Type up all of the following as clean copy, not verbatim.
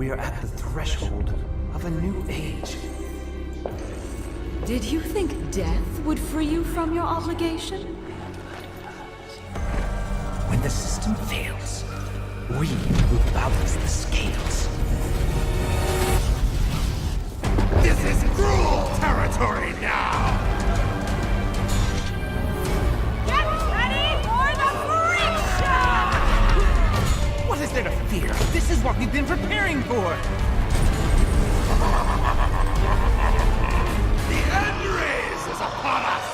we are at the threshold of a new age. Did you think death would free you from your obligation? When the system fails, we will balance the scales. This is cruel territory now! Get ready for the freak show! What is there to fear? This is what we've been preparing for! The end race is upon us!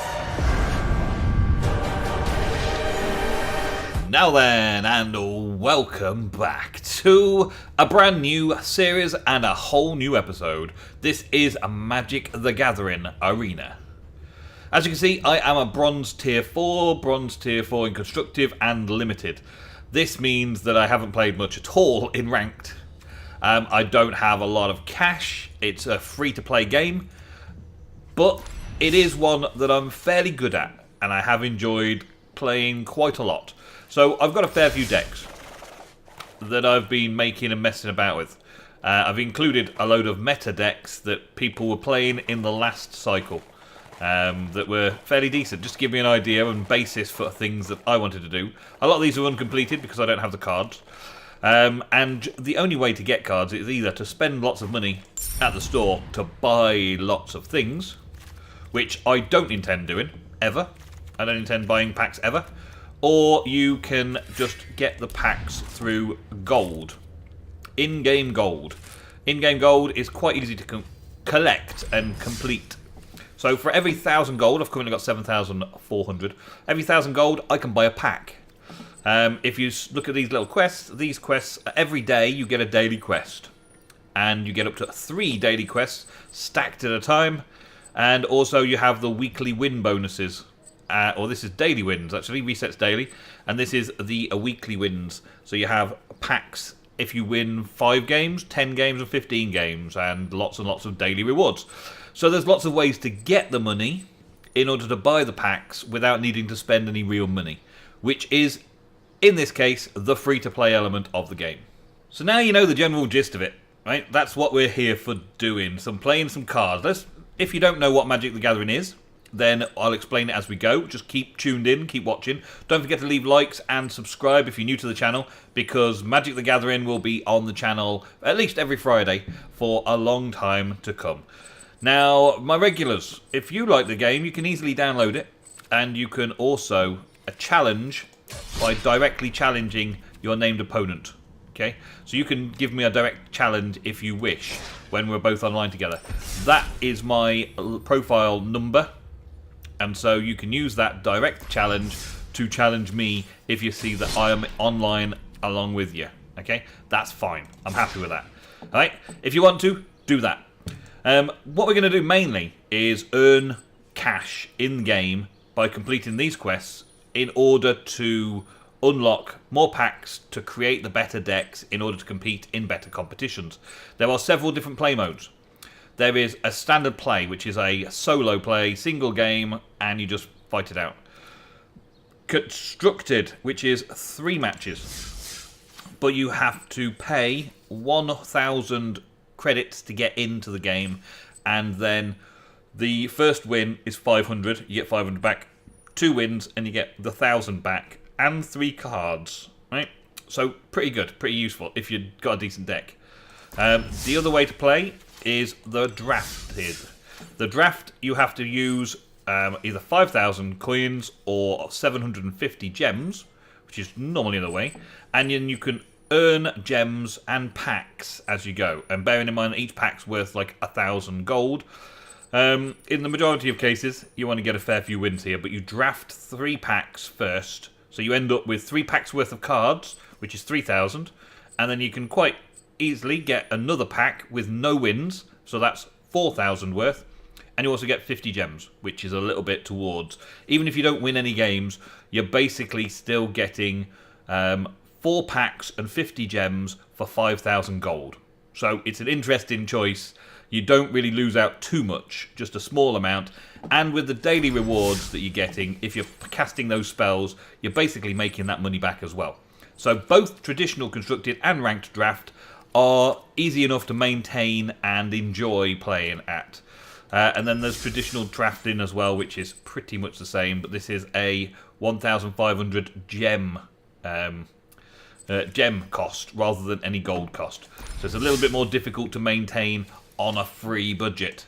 Now then, and welcome back to a brand new series and a whole new episode. This is a Magic the Gathering Arena. As you can see, I am a Bronze Tier 4 in Constructive and Limited. This means that I haven't played much at all in Ranked. I don't have a lot of cash. It's a free-to-play game, but it is one that I'm fairly good at, and I have enjoyed playing quite a lot. So I've got a fair few decks that I've been making and messing about with. I've included a load of meta decks that people were playing in the last cycle that were fairly decent, just to give me an idea and basis for things that I wanted to do. A lot of these are uncompleted because I don't have the cards. And the only way to get cards is either to spend lots of money at the store to buy lots of things, which I don't intend doing, ever. I don't intend buying packs ever. Or you can just get the packs through gold. In-game gold. In-game gold is quite easy to collect and complete. So for every 1,000 gold, I've currently got 7,400. Every 1,000 gold, I can buy a pack. If you look at these little quests, every day you get a daily quest. And you get up to 3 daily quests stacked at a time. And also you have the weekly win bonuses. Or this is daily wins, actually, resets daily. And this is the weekly wins. So you have packs if you win 5 games, 10 games, and 15 games. And lots of daily rewards. So there's lots of ways to get the money in order to buy the packs without needing to spend any real money. Which is, in this case, the free-to-play element of the game. So now you know the general gist of it, right? That's what we're here for doing. Playing some cards. If you don't know what Magic the Gathering is, then I'll explain it as we go. Just keep tuned in, keep watching. Don't forget to leave likes and subscribe if you're new to the channel, because Magic the Gathering will be on the channel at least every Friday for a long time to come. Now, my regulars, if you like the game, you can easily download it, and you can also challenge by directly challenging your named opponent. Okay, so you can give me a direct challenge if you wish when we're both online together. That is my profile number. And so you can use that direct challenge to challenge me if you see that I am online along with you. Okay? That's fine. I'm happy with that. Alright? If you want to, do that. What we're going to do mainly is earn cash in-game by completing these quests in order to unlock more packs to create the better decks in order to compete in better competitions. There are several different play modes. There is a standard play, which is a solo play, single game, and you just fight it out. Constructed, which is 3 matches. But you have to pay 1,000 credits to get into the game. And then the first win is 500. You get 500 back. 2 wins, and you get the 1,000 back. And 3 cards. Right? So, pretty good. Pretty useful if you've got a decent deck. The other way to play is the drafted. The draft, you have to use either 5,000 coins or 750 gems, which is normally the way, and then you can earn gems and packs as you go. And bearing in mind each pack's worth like 1,000 gold. In the majority of cases, you want to get a fair few wins here, but you draft 3 packs first, so you end up with 3 packs worth of cards, which is 3,000, and then you can quite easily get another pack with no wins, so that's 4,000 worth, and you also get 50 gems, which is a little bit towards. Even if you don't win any games, you're basically still getting 4 packs and 50 gems for 5,000 gold. So it's an interesting choice. You don't really lose out too much, just a small amount. And with the daily rewards that you're getting, if you're casting those spells, you're basically making that money back as well. So both traditional constructed and ranked draft are easy enough to maintain and enjoy playing at. And then there's traditional drafting as well, which is pretty much the same, but this is a 1,500 gem cost rather than any gold cost. So it's a little bit more difficult to maintain on a free budget.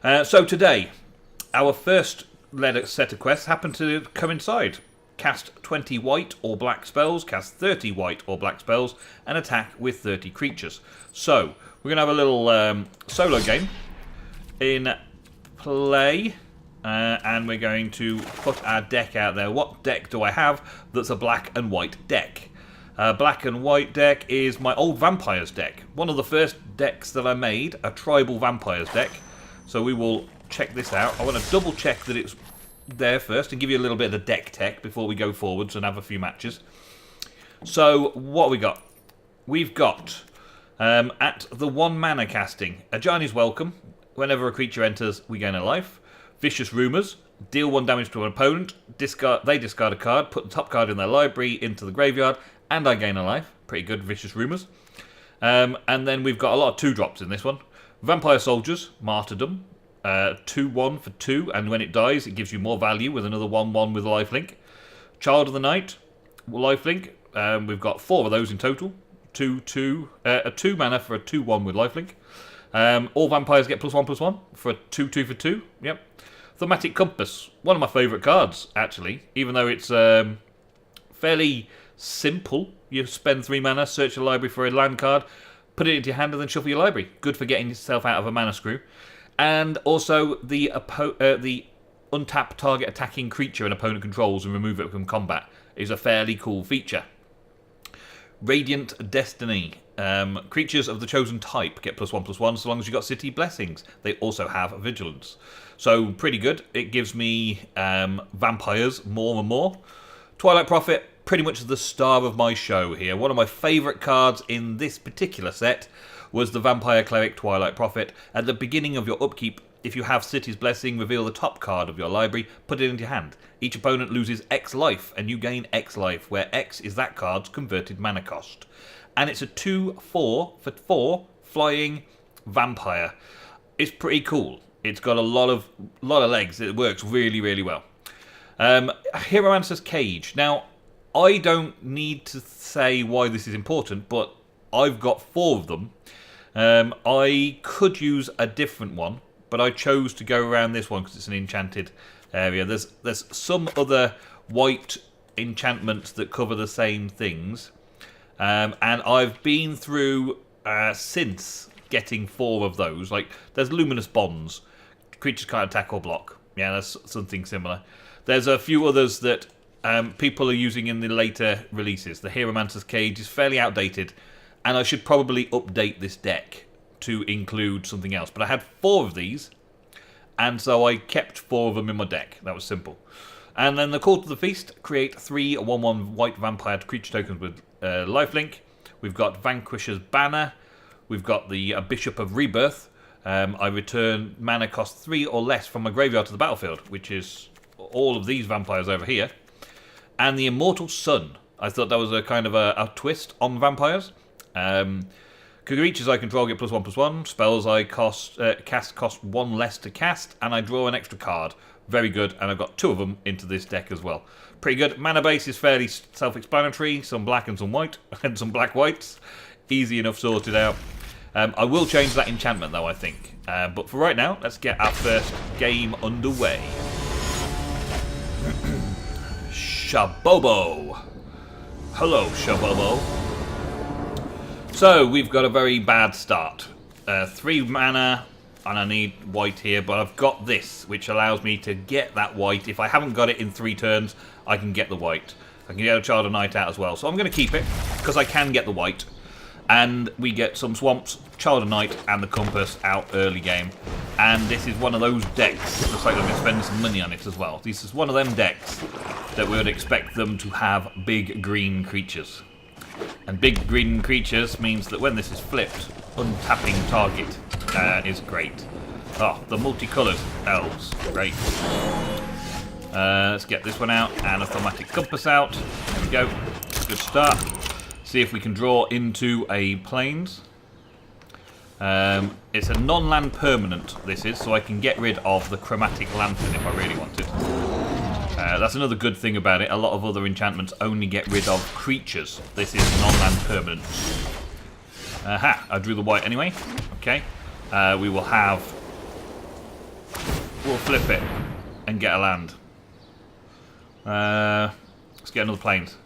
So today, our first set of quests happen to coincide. Cast 20 white or black spells, cast 30 white or black spells, and attack with 30 creatures. So, we're going to have a little solo game in play, and we're going to put our deck out there. What deck do I have that's a black and white deck? Black and white deck is my old vampires deck. One of the first decks that I made, a tribal vampires deck. So we will check this out. I want to double check that it's there first and give you a little bit of the deck tech before we go forwards and have a few matches. So what we got? We've got at the 1 mana casting, Ajani's Welcome. Whenever a creature enters, we gain a life. Vicious Rumours. Deal 1 damage to an opponent. They discard a card, put the top card in their library into the graveyard, and I gain a life. Pretty good, Vicious Rumours. And then we've got a lot of 2-drops in this one. Vampire Soldiers, Martyrdom. 2-1 for 2, and when it dies, it gives you more value with another 1-1 with lifelink. Child of the Night, lifelink. We've got 4 of those in total. A 2 mana for a 2-1 with lifelink. All vampires get +1/+1 for a 2-2 for 2. Yep. Thematic Compass, one of my favourite cards, actually. Even though it's fairly simple. You spend 3 mana, search your library for a land card, put it into your hand, and then shuffle your library. Good for getting yourself out of a mana screw. And also the untap target attacking creature an opponent controls and remove it from combat is a fairly cool feature. Radiant Destiny. Creatures of the chosen type get +1/+1 so long as you've got City Blessings. They also have Vigilance. So pretty good. It gives me vampires more and more. Twilight Prophet, pretty much the star of my show here. One of my favourite cards in this particular set was the Vampire Cleric Twilight Prophet. At the beginning of your upkeep, if you have City's Blessing, reveal the top card of your library, put it into your hand. Each opponent loses X life, and you gain X life, where X is that card's converted mana cost. And it's a 2/4 for 4 flying vampire. It's pretty cool. It's got a lot of legs. It works really, really well. Hieromancer's Cage. Now, I don't need to say why this is important, but I've got 4 of them. I could use a different one, but I chose to go around this one because it's an enchanted area. There's some other white enchantments that cover the same things, and I've been through since getting 4 of those. Like there's Luminous Bonds, creatures can't attack or block. Yeah, that's something similar. There's a few others that people are using in the later releases. The Hieromancer's Cage is fairly outdated, and I should probably update this deck to include something else. But I had 4 of these, and so I kept 4 of them in my deck. That was simple. And then the Call to the Feast, create 3 1/1 white vampire creature tokens with lifelink. We've got Vanquisher's Banner. We've got the Bishop of Rebirth. I return mana cost 3 or less from my graveyard to the battlefield, which is all of these vampires over here. And the Immortal Sun. I thought that was a kind of a twist on vampires. Creatures I control get +1/+1. Spells I cast cost 1 less to cast, and I draw an extra card. Very good, and I've got 2 of them into this deck as well. Pretty good. Mana base is fairly self-explanatory. Some black and some white, and some black whites. Easy enough sorted out. I will change that enchantment though, I think. But for right now, let's get our first game underway. Shabobo. Hello, Shabobo. So, we've got a very bad start. 3 mana, and I need white here, but I've got this, which allows me to get that white. If I haven't got it in 3 turns, I can get the white. I can get a Child of Night out as well. So I'm going to keep it, because I can get the white. And we get some Swamps, Child of Night, and the Compass out early game. And this is one of those decks. Looks like I'm going to spend some money on it as well. This is one of them decks that we would expect them to have big green creatures. And big green creatures means that when this is flipped, untapping target is great. Oh, the multicoloured elves. Great. Let's get this one out and a Thematic Compass out. There we go. Good start. See if we can draw into a Plains. It's a non-land permanent, this is, so I can get rid of the chromatic lantern if I really wanted. That's another good thing about it. A lot of other enchantments only get rid of creatures. This is non-land permanent. Aha, I drew the white anyway. Okay. We will have... We'll flip it and get a land. Let's get another plains.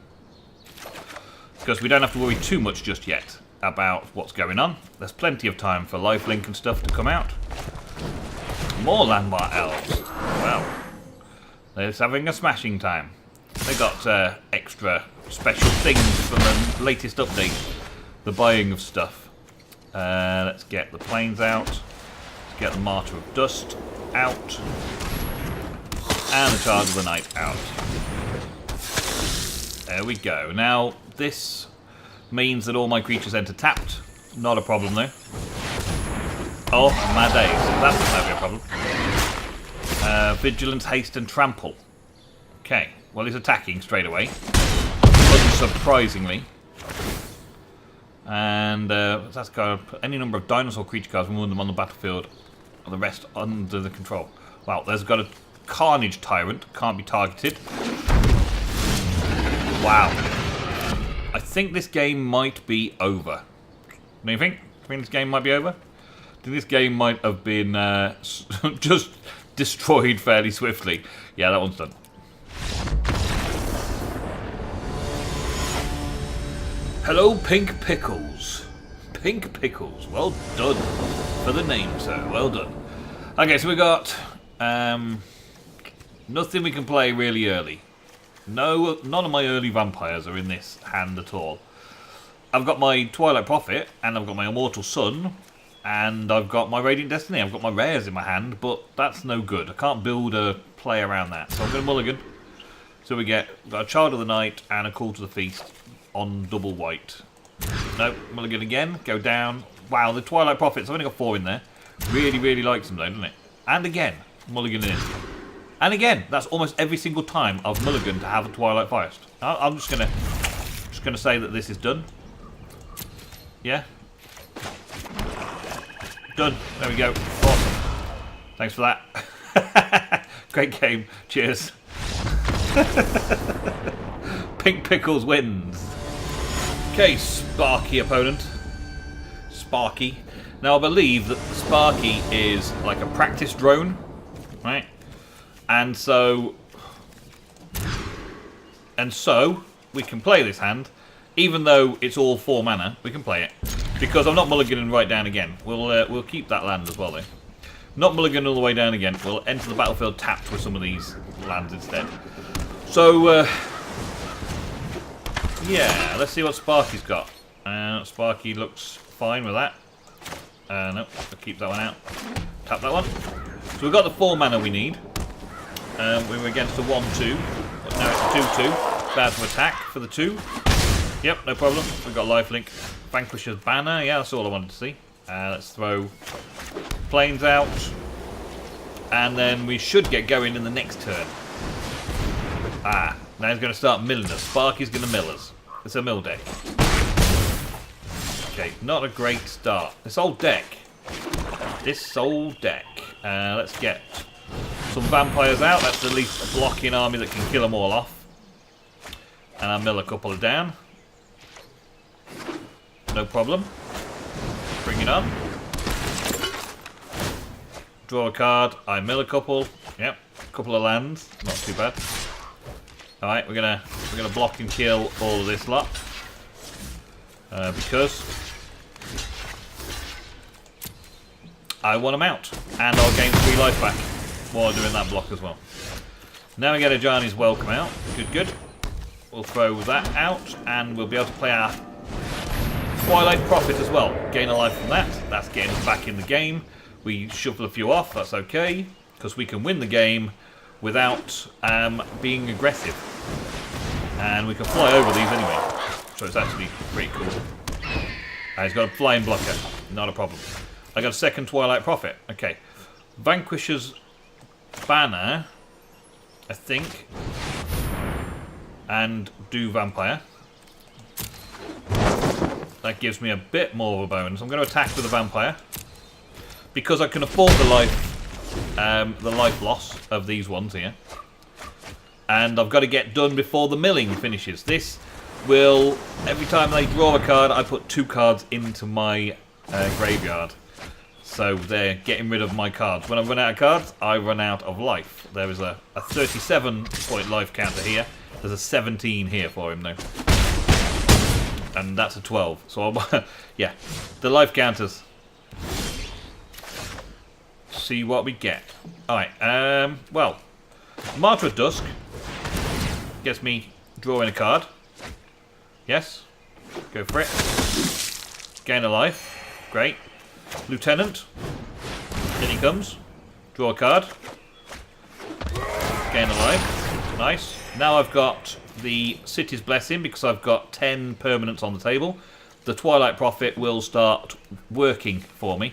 Because we don't have to worry too much just yet about what's going on. There's plenty of time for lifelink and stuff to come out. More landmark elves. Well, they're having a smashing time. They got extra special things from the latest update. The buying of stuff. Let's get the plains out. Let's get the Martyr of Dust out. And the Charge of the Night out. There we go. Now, this means that all my creatures enter tapped. Not a problem, though. Oh, my days. That's not going to be a problem. Vigilance, Haste, and Trample. Okay. Well, he's attacking straight away. Unsurprisingly. And that's got any number of dinosaur creature cards, remove them on the battlefield, and the rest under the control. Wow, there's got a Carnage Tyrant, can't be targeted. Wow. I think this game might be over. Don't you think? Do you think this game might be over? I think this game might have been just destroyed fairly swiftly. Yeah, that one's done. Hello, Pink Pickles. Pink Pickles. Well done. For the name, sir. Well done. Okay, so we got nothing we can play really early. No, none of my early vampires are in this hand at all. I've got my Twilight Prophet, and I've got my Immortal Sun, and I've got my Radiant Destiny. I've got my rares in my hand, but that's no good. I can't build a play around that. So I'm going to mulligan. So we've got a Child of the Night and a Call to the Feast on double white. No, mulligan again. Go down. Wow, the Twilight Prophet's only got 4 in there. Really, really likes them though, doesn't it? And again, mulligan in. And again, that's almost every single time I've mulliganed to have a Twilight Forest. I'm just gonna say that this is done. Yeah. Done. There we go. Awesome. Thanks for that. Great game. Cheers. Pink Pickles wins. Okay, Sparky opponent. Sparky. Now I believe that Sparky is like a practice drone, right? And so we can play this hand, even though it's all 4 mana. We can play it because I'm not mulliganing right down again. We'll keep that land as well, though. Not mulliganing all the way down again. We'll enter the battlefield tapped with some of these lands instead. So yeah, let's see what Sparky's got. Sparky looks fine with that. No, I'll keep that one out. Tap that one. So we've got the 4 mana we need. We were against a 1-2, but now it's a 2-2. About to attack for the 2. Yep, no problem. We've got lifelink. Vanquisher's Banner. Yeah, that's all I wanted to see. Let's throw planes out. And then we should get going in the next turn. Ah, now he's going to start milling us. Sparky's going to mill us. It's a mill deck. Okay, not a great start. This old deck. Let's get some vampires out. That's at least a blocking army that can kill them all off. And I'll mill a couple down. No problem. Bring it on. Draw a card. I mill a couple. Yep, a couple of lands. Not too bad. All right, we're gonna block and kill all of this lot because I want them out, and I'll gain 3 life back while doing that block as well. Now we get a Ajani's Welcome out. Good. We'll throw that out, and we'll be able to play our Twilight Prophet as well. Gain a life from that. That's getting us back in the game. We shuffle a few off. That's okay, because we can win the game without being aggressive. And we can fly over these anyway. So it's actually pretty cool. He's got a flying blocker. Not a problem. I got a second Twilight Prophet. Okay. Vanquisher's Banner, I think. And do Vampire. That gives me a bit more of a bonus. I'm going to attack with a vampire. Because I can afford the life loss of these ones here. And I've got to get done before the milling finishes. This will, every time they draw a card, I put 2 cards into my graveyard. So they're getting rid of my cards. When I run out of cards, I run out of life. There is a 37-point life counter here. There's a 17 here for him, though. And that's a 12. So, yeah, the life counters. See what we get. Alright, well, Martyr of Dusk gets me drawing a card. Yes, go for it. Gain a life. Great. Lieutenant. In he comes. Draw a card. Gain a life. Nice. Now I've got the City's Blessing because I've got 10 permanents on the table. The Twilight Prophet will start working for me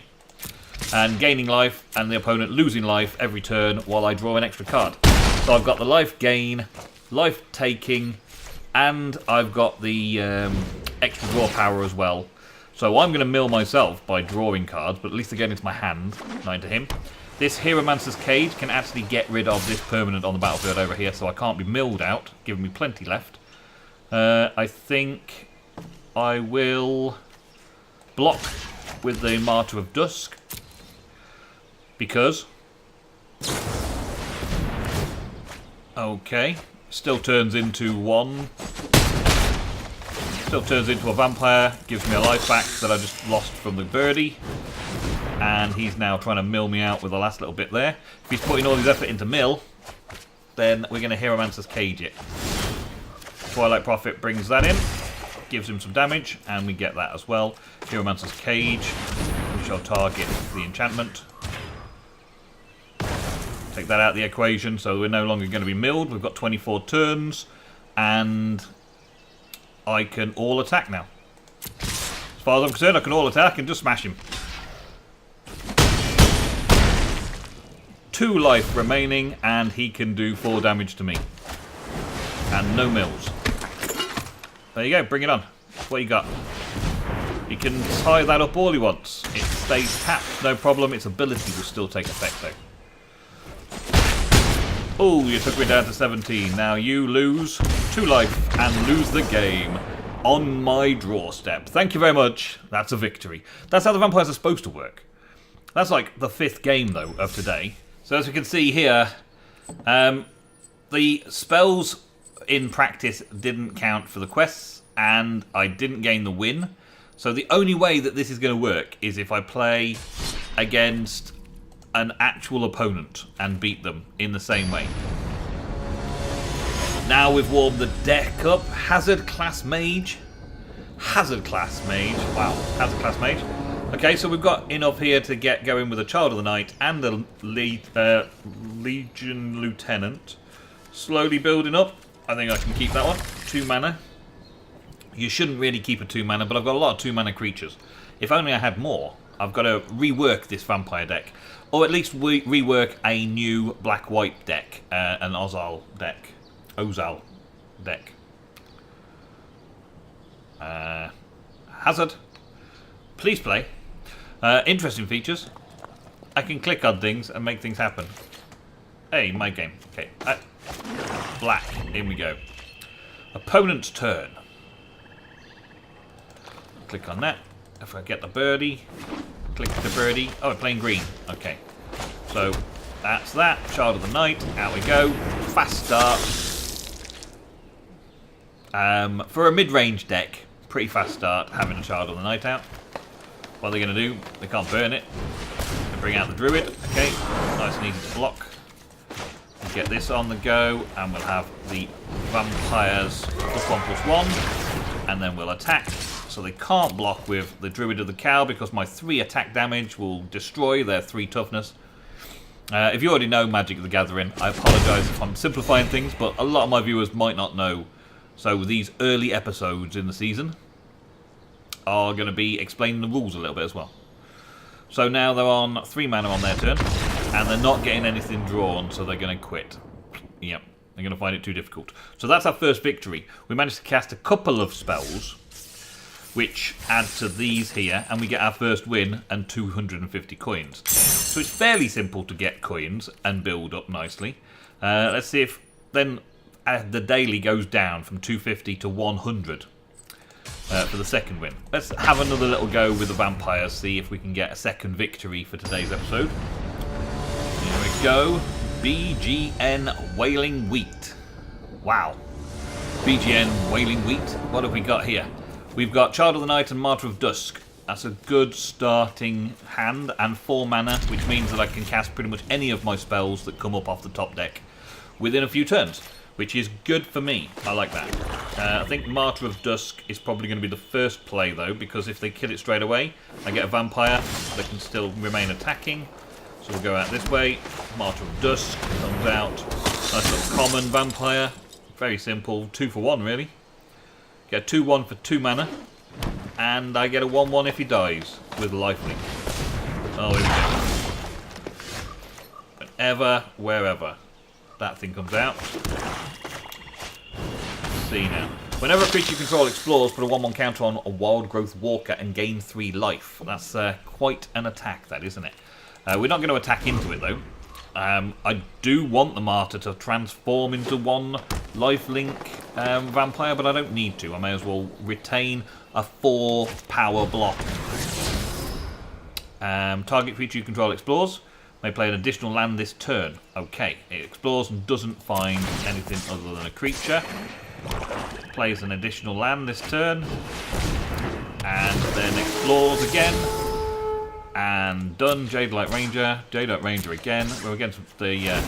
and gaining life, and the opponent losing life every turn while I draw an extra card. So I've got the life gain, life taking, and I've got the extra draw power as well. So I'm going to mill myself by drawing cards, but at least they get into my hand, 9 to him. This Hieromancer's Cage can actually get rid of this permanent on the battlefield over here, so I can't be milled out, giving me plenty left. I think I will block with the Martyr of Dusk, because... Okay, still turns into one. Still turns into a vampire, gives me a life back that I just lost from the birdie. And he's now trying to mill me out with the last little bit there. If he's putting all his effort into mill, then we're going to Hieromancer's Cage it. Twilight Prophet brings that in, gives him some damage, and we get that as well. Hieromancer's Cage, we shall target the enchantment. Take that out of the equation, so we're no longer going to be milled. We've got 24 turns, and I can all attack now. As far as I'm concerned, I can all attack and just smash him. 2 life remaining, and he can do 4 damage to me. And no mills. There you go, bring it on. What you got? He can tie that up all he wants. It stays tapped, no problem. Its ability will still take effect, though. Oh, you took me down to 17. Now you lose 2 life and lose the game on my draw step. Thank you very much. That's a victory. That's how the vampires are supposed to work. That's like the 5th game, though, of today. So as we can see here, the spells in practice didn't count for the quests, and I didn't gain the win. So the only way that this is going to work is if I play against an actual opponent and beat them in the same way. Now we've warmed the deck up. Hazard Class Mage. Hazard Class Mage. Wow, Hazard Class Mage. Okay, so we've got enough here to get going with a Child of the Night and a Legion Lieutenant. Slowly building up. I think I can keep that one. 2 mana. You shouldn't really keep a 2 mana, but I've got a lot of 2 mana creatures. If only I had more. I've got to rework this vampire deck. Or at least rework a new black-white deck. An Ozal deck. Ozal deck. Hazard. Please play. Interesting features. I can click on things and make things happen. Hey, my game. Okay. Black. In we go. Opponent's turn. Click on that. If I get the birdie. Click the birdie. Oh, we're playing green. Okay. So, that's that. Child of the Night. Out we go. Fast start. For a mid-range deck, pretty fast start having a Child of the Night out. What are they going to do? They can't burn it. They bring out the Druid. Okay. Nice and easy to block. We'll get this on the go, and we'll have the vampires +1/+1, and then we'll attack. So they can't block with the Druid of the Cow because my 3 attack damage will destroy their 3 toughness. If you already know Magic the Gathering, I apologise if I'm simplifying things, but a lot of my viewers might not know. So these early episodes in the season are going to be explaining the rules a little bit as well. So now they're on 3 mana on their turn, and they're not getting anything drawn, so they're going to quit. Yep, they're going to find it too difficult. So that's our first victory. We managed to cast a couple of spells. which add to these here, and we get our first win and 250 coins. So it's fairly simple to get coins and build up nicely. Let's see if then the daily goes down from 250 to 100 for the second win. Let's have another little go with the vampires, see if we can get a second victory for today's episode. Here we go. BGN Wailing Wheat. Wow. BGN Wailing Wheat. What have we got here? We've got Child of the Night and Martyr of Dusk. That's a good starting hand, and 4 mana, which means that I can cast pretty much any of my spells that come up off the top deck within a few turns, which is good for me. I like that. I think Martyr of Dusk is probably going to be the first play, though, because if they kill it straight away, I get a vampire that can still remain attacking. So we'll go out this way. Martyr of Dusk comes out. Nice little common vampire. Very simple. 2 for 1, really. Get 2-1 for 2 mana. And I get a 1-1 if he dies with lifelink. Oh, here we go. Whenever, wherever. That thing comes out. Let's see now. Whenever a creature you control explores, put a 1-1 counter on a Wild Growth Walker and gain 3 life. That's quite an attack, that, isn't it? We're not going to attack into it, though. I do want the Martyr to transform into 1 lifelink vampire, but I don't need to. I may as well retain a 4 power block. Target creature you control explores. May play an additional land this turn. Okay, it explores and doesn't find anything other than a creature. Plays an additional land this turn. And then explores again. And done. Jade-Light Ranger. Jade-Light Ranger again. We're against the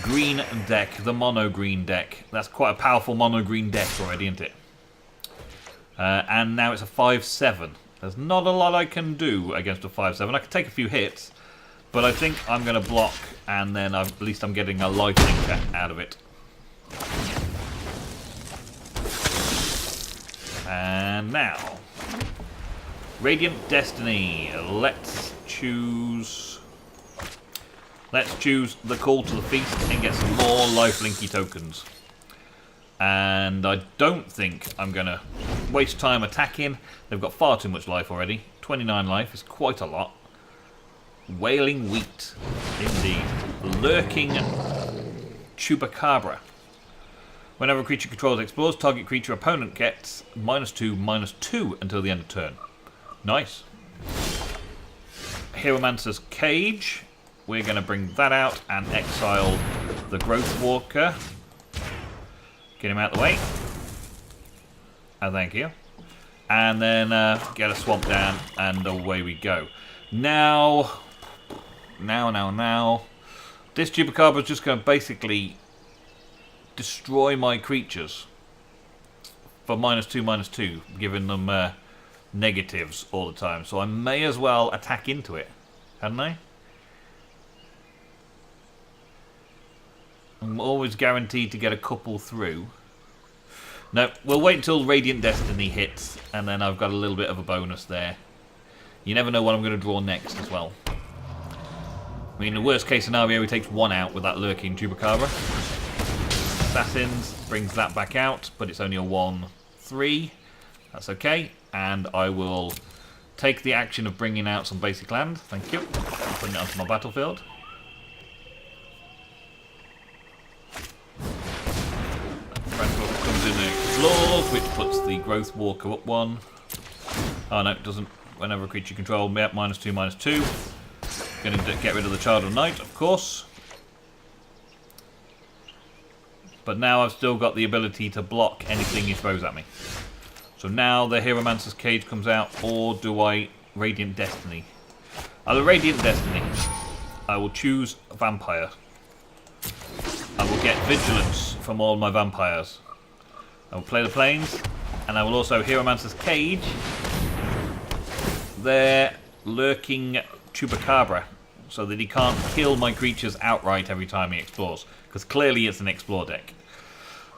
green deck, the mono green deck. That's quite a powerful mono green deck already, isn't it? And now it's a 5-7. There's not a lot I can do against a 5-7. I can take a few hits, but I think I'm going to block, and then at least I'm getting a life linker out of it. And now, Radiant Destiny. Let's choose the Call to the Feast and get some more lifelinky tokens. And I don't think I'm going to waste time attacking. They've got far too much life already. 29 life is quite a lot. Wailing Wheat, indeed. Lurking Chupacabra. Whenever a creature controls explores, target creature opponent gets -2/-2 until the end of turn. Nice. Hieromancer's Cage. We're going to bring that out and exile the Growth Walker. Get him out of the way. Oh, thank you. And then get a Swamp down, and away we go. Now. This Chupacabra is just going to basically destroy my creatures for -2/-2, giving them negatives all the time. So I may as well attack into it, hadn't I? I'm always guaranteed to get a couple through. No, we'll wait until Radiant Destiny hits, and then I've got a little bit of a bonus there. You never know what I'm going to draw next as well. I mean, in the worst case scenario, he takes 1 out with that Lurking Chupacabra. Assassins brings that back out, but it's only a 1/3. That's okay. And I will take the action of bringing out some basic land. Thank you. Putting it onto my battlefield. Comes in and explores, which puts the Growth Walker up 1. Oh no, it doesn't. Whenever a creature control, yep, -2/-2. Going to get rid of the Child of Night, of course. But now I've still got the ability to block anything he throws at me. So now the Hieromancer's Cage comes out, or do I Radiant Destiny? I'll Radiant Destiny. I will choose a Vampire. I will get Vigilance from all my Vampires. I will play the Plains, and I will also Hieromancer's Cage. There, Lurking Chupacabra, so that he can't kill my creatures outright every time he explores, because clearly it's an explore deck.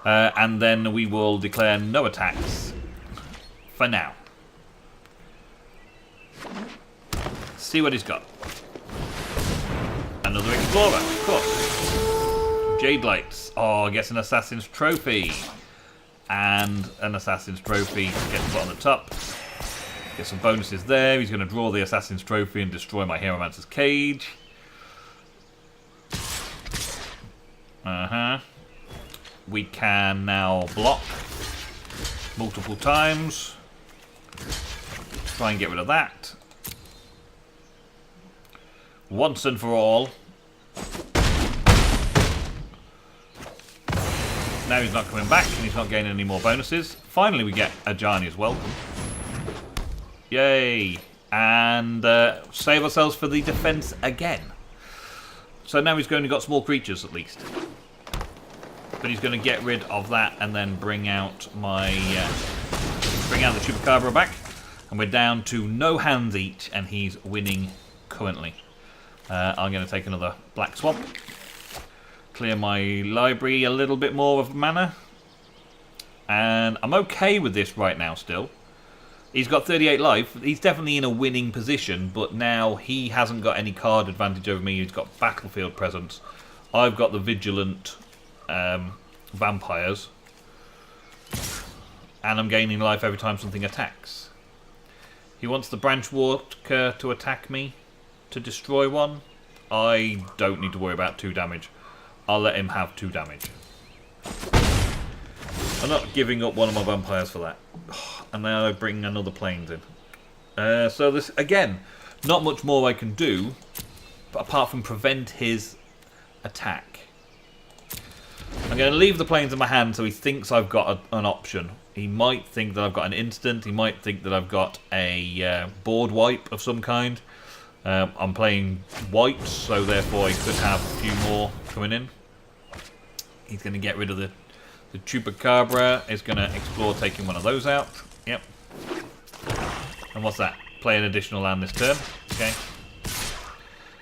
And then we will declare no attacks for now. See what he's got. Another explorer, of course. Jade Lights. Oh, I guess an Assassin's Trophy. and an Assassin's Trophy to get to put on the top. Get some bonuses there. He's going to draw the Assassin's Trophy and destroy my Hieromancer's Cage. We can now block multiple times. Try and get rid of that. Once and for all. Now he's not coming back and he's not gaining any more bonuses. Finally we get Ajani's Welcome. Yay! And save ourselves for the defense again. So now he's only got small creatures at least. But he's going to get rid of that and then bring out my bring out the Chupacabra back, and we're down to no hands each, and he's winning currently. I'm going to take another Black Swamp, clear my library a little bit more of mana, and I'm okay with this right now. Still, he's got 38 life. He's definitely in a winning position, but now he hasn't got any card advantage over me. He's got battlefield presence. I've got the vigilant vampires, and I'm gaining life every time something attacks. He wants the Branch Walker to attack me to destroy one. I don't need to worry about 2 damage. I'll let him have 2 damage. I'm not giving up one of my vampires for that. And now I bring another Plains in. So this, again, not much more I can do, but apart from prevent his attack. I'm going to leave the Plains in my hand so he thinks I've got an option. He might think that I've got an instant. He might think that I've got a board wipe of some kind. I'm playing white, so therefore he could have a few more coming in. He's going to get rid of the Chupacabra. He's going to explore taking one of those out. Yep. And what's that? Play an additional land this turn. Okay.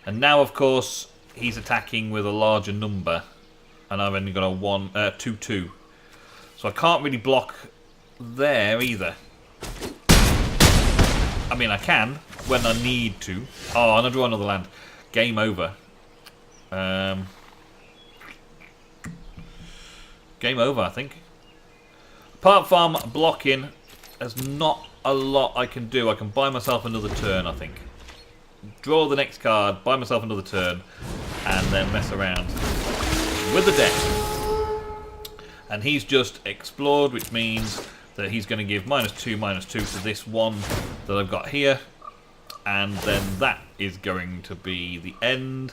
And now, of course, he's attacking with a larger number. And I've only got a 2/2. So I can't really block there either. I mean, I can when I need to. Oh, and I draw another land. Game over. Game over, I think. Apart from blocking, there's not a lot I can do. I can buy myself another turn, I think. Draw the next card, buy myself another turn, and then mess around with the deck. And he's just explored, which means that he's going to give -2/-2 to this one that I've got here. And then that is going to be the end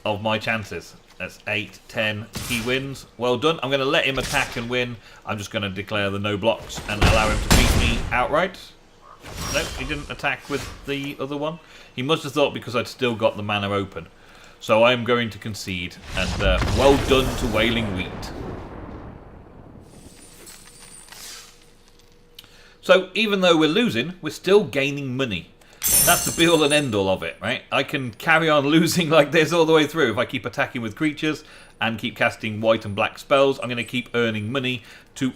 of my chances. That's 8, 10. He wins. Well done. I'm going to let him attack and win. I'm just going to declare the no blocks and allow him to beat me outright. No, he didn't attack with the other one. He must have thought because I'd still got the mana open. So I'm going to concede. And well done to Wailing Wheat. So even though we're losing, we're still gaining money. That's the be-all and end-all of it, right? I can carry on losing like this all the way through. If I keep attacking with creatures and keep casting white and black spells, I'm going to keep earning money to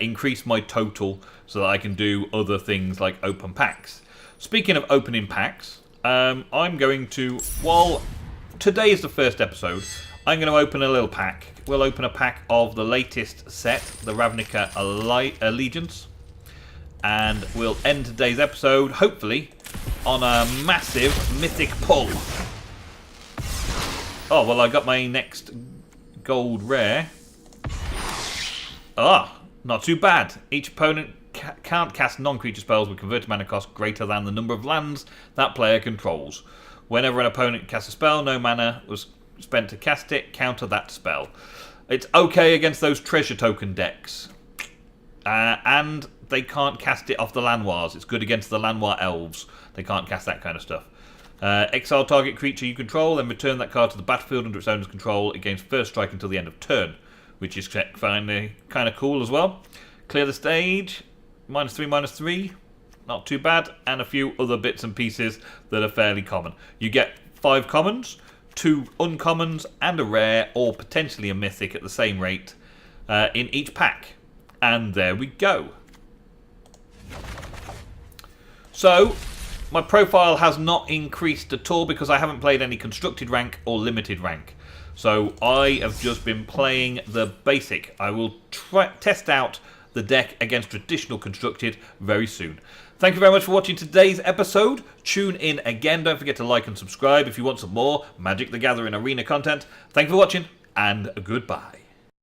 increase my total so that I can do other things like open packs. Speaking of opening packs, I'm going to, while today is the first episode, I'm going to open a little pack. We'll open a pack of the latest set, the Ravnica Allegiance. And we'll end today's episode, hopefully, on a massive mythic pull. Oh, well, I got my next gold rare. Ah, not too bad. Each opponent can't cast non-creature spells with converted mana cost greater than the number of lands that player controls. Whenever an opponent casts a spell, no mana was spent to cast it, counter that spell. It's okay against those treasure token decks. And they can't cast it off the Lanoirs. It's good against the Lanoir elves. They can't cast that kind of stuff. Exile target creature you control, then return that card to the battlefield under its owner's control. It gains first strike until the end of turn, which is finally kind of cool as well. Clear the stage. -3/-3. Not too bad. And a few other bits and pieces that are fairly common. You get 5 commons, 2 uncommons, and a rare, or potentially a mythic at the same rate in each pack. And there we go. So, my profile has not increased at all because I haven't played any constructed rank or limited rank. So I have just been playing the basic. I will test out the deck against traditional constructed very soon. Thank you very much for watching today's episode. Tune in again. Don't forget to like and subscribe if you want some more Magic the Gathering Arena content. Thank you for watching, and goodbye.